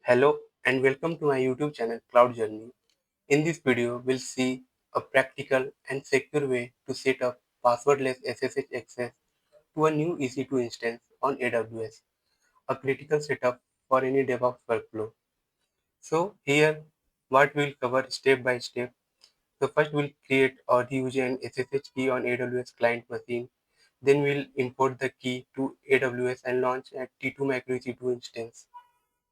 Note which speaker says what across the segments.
Speaker 1: Hello and welcome to my YouTube channel Cloud Journey. In this video, we'll see a practical and secure way to set up passwordless SSH access to a new EC2 instance on AWS, a critical setup for any DevOps workflow. So here, what we'll cover step by step. So first we'll create or use an SSH key on AWS client machine. Then we'll import the key to AWS and launch a T2 micro EC2 instance.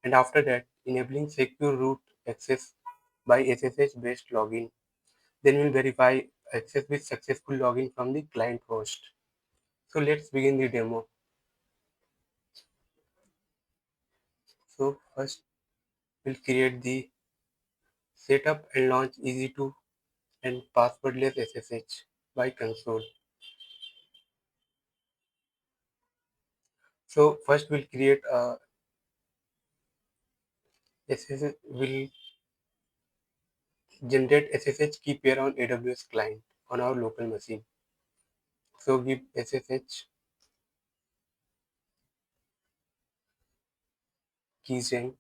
Speaker 1: And after that, enabling secure root access by SSH based login. Then we'll verify access with successful login from the client host. So let's begin the demo. So first we'll create the setup and launch EC2 and passwordless SSH by console. So first we'll create a SSH, will generate SSH key pair on AWS client on our local machine. So give SSH keygen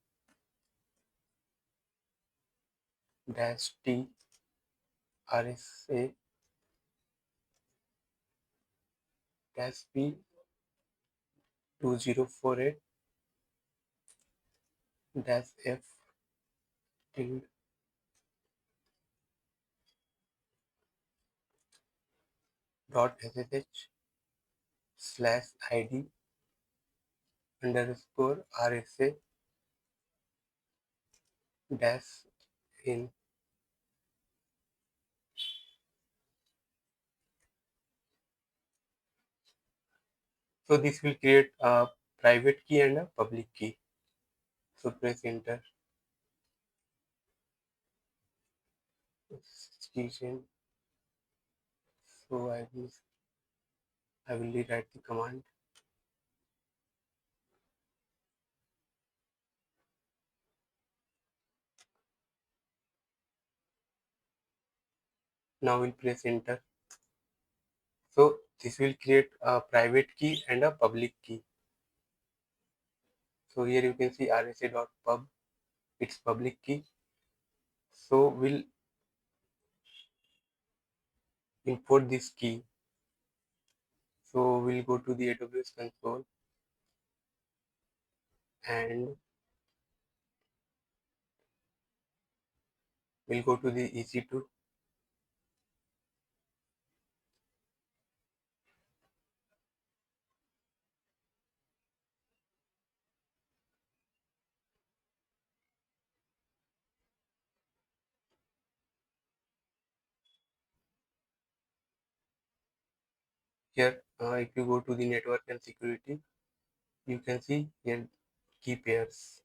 Speaker 1: dash T RSA dash P 2048 dash F tilde dot SSH slash ID underscore RSA dash in. So this will create a private key and a public key. So press enter. Keygen. So I will rewrite the command. Now we'll press enter. So this will create a private key and a public key. So here you can see rsa.pub, it's public key. So we'll import this key. So we'll go to the AWS console and we'll go to the EC2. Here, if you go to the network and security, you can see here key pairs.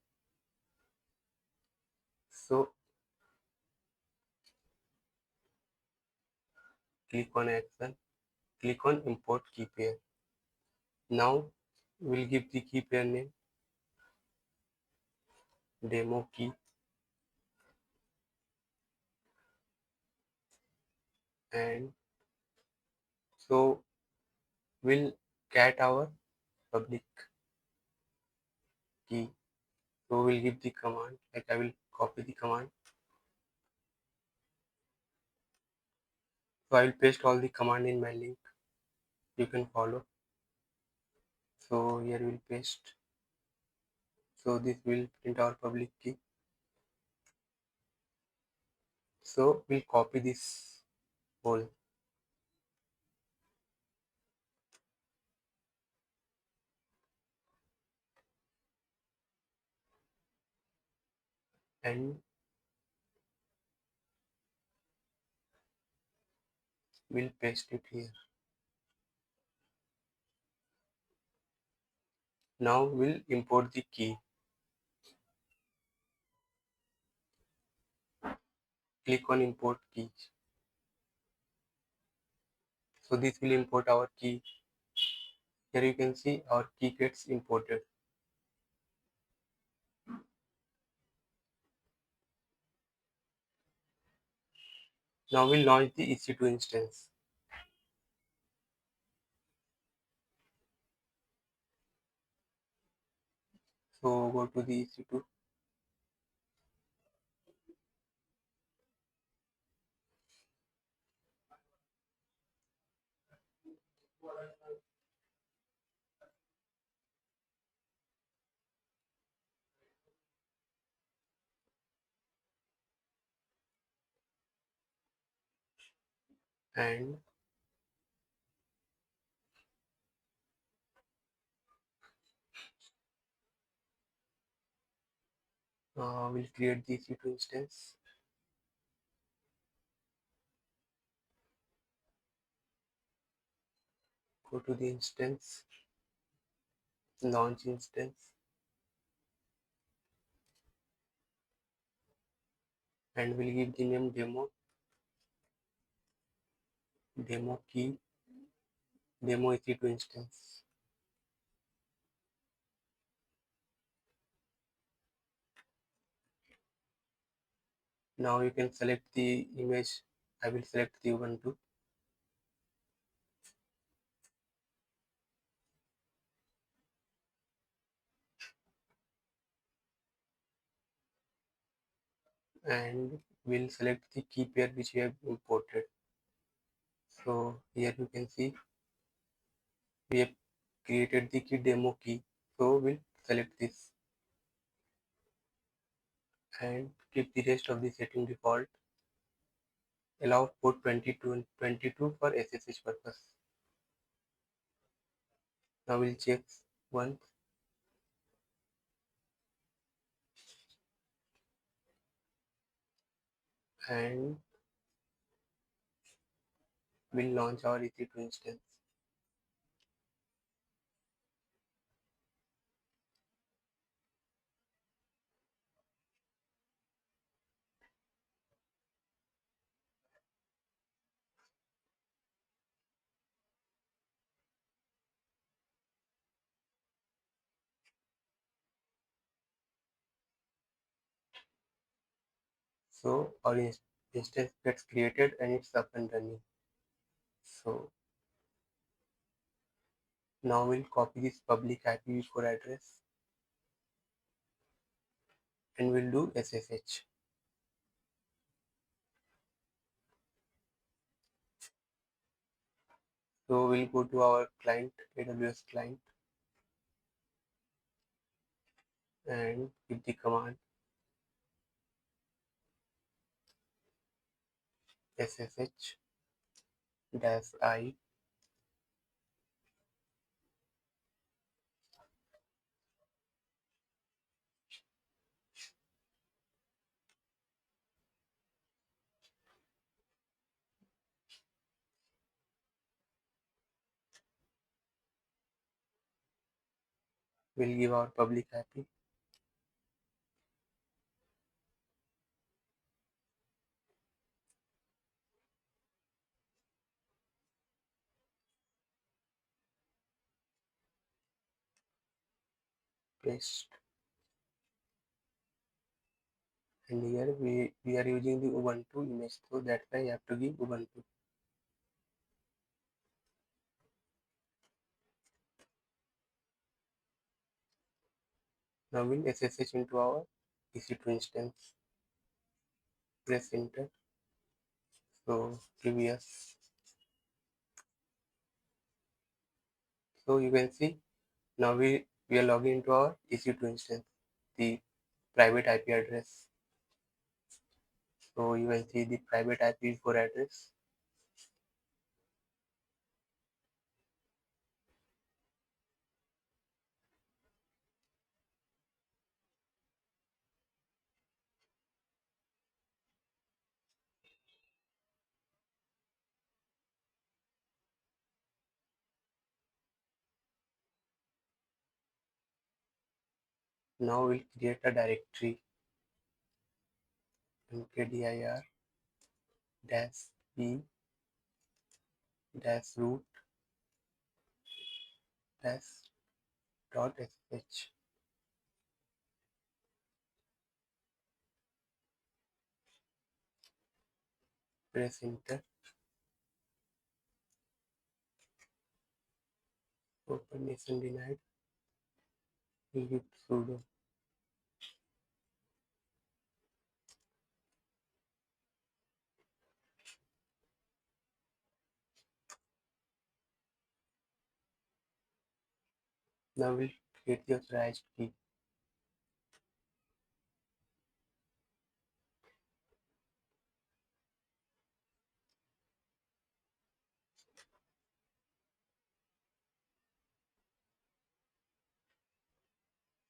Speaker 1: So click on action, click on import key pair. Now we'll give the key pair name demo key and so we'll get our public key. So we'll give the command, like I will copy the command. So I will paste all the command in my link. You can follow. So here we'll paste. So this will print our public key. So we'll copy this whole and we'll paste it here. Now we'll import the key. Click on import key. So this will import our key. Here you can see our key gets imported. Now we'll launch the EC2 instance. So go to the EC2 and we'll create the EC2 instance. Go to the instance, launch instance, and we'll give the name demo key, demo EC2 instance. Now you can select the image. I will select the Ubuntu. And we'll select the key pair which we have imported. So here you can see we have created the key demo key. So we'll select this and keep the rest of the setting default. Allow port 22 and 22 for SSH purpose. Now we'll check once and we'll launch our EC2 instance. So our instance gets created and it's up and running. So now we'll copy this public IPv4 address and we'll do SSH. So we'll go to our client, AWS client, and give the command ssh-i. We'll give our public IP. Paste. And here we are using the Ubuntu image, so that's why I have to give Ubuntu. Now we'll SSH into our EC2 instance. Press enter. So give yes. So you can see now we are logging into our EC2 instance, the private IP address. So you can see the private IPv4 address. Now we'll create a directory mkdir -b -root -.sh. Press enter. Permission denied. We'll give sudo. Now we'll create the authorized key.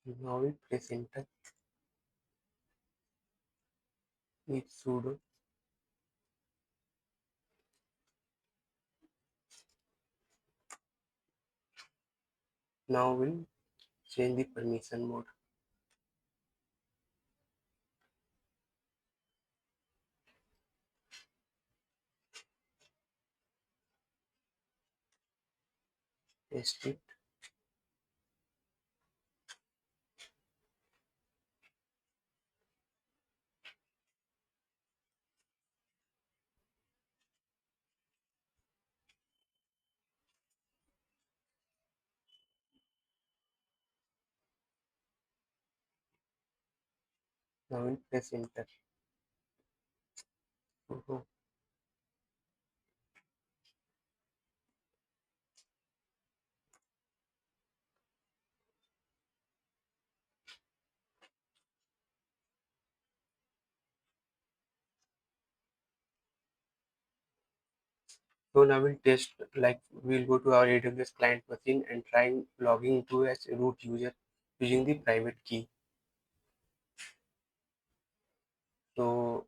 Speaker 1: Now we press enter with sudo. Now we'll change the permission mode. Paste it. Now we'll press enter. Sudo. So now we'll test, like we'll go to our AWS client machine and try logging into as a root user using the private key. So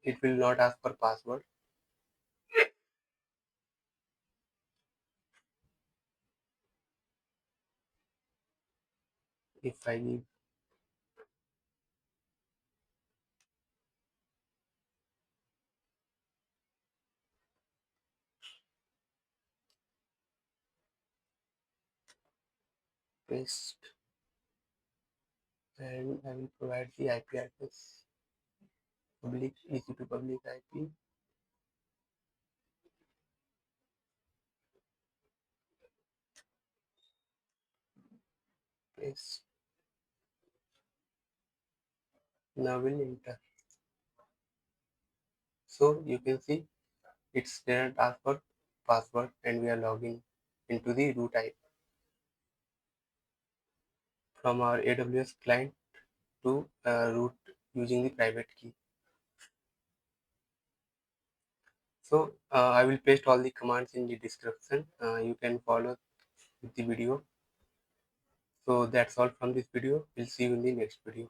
Speaker 1: it will not ask for password. If I give paste and I will provide the IP address, public EC2 public IP, paste. Now we'll enter. So you can see it's didn't ask for password and we are logging into the root IP from our AWS client to root using the private key. So I will paste all the commands in the description. You can follow with the video. So that's all from this video. We'll see you in the next video.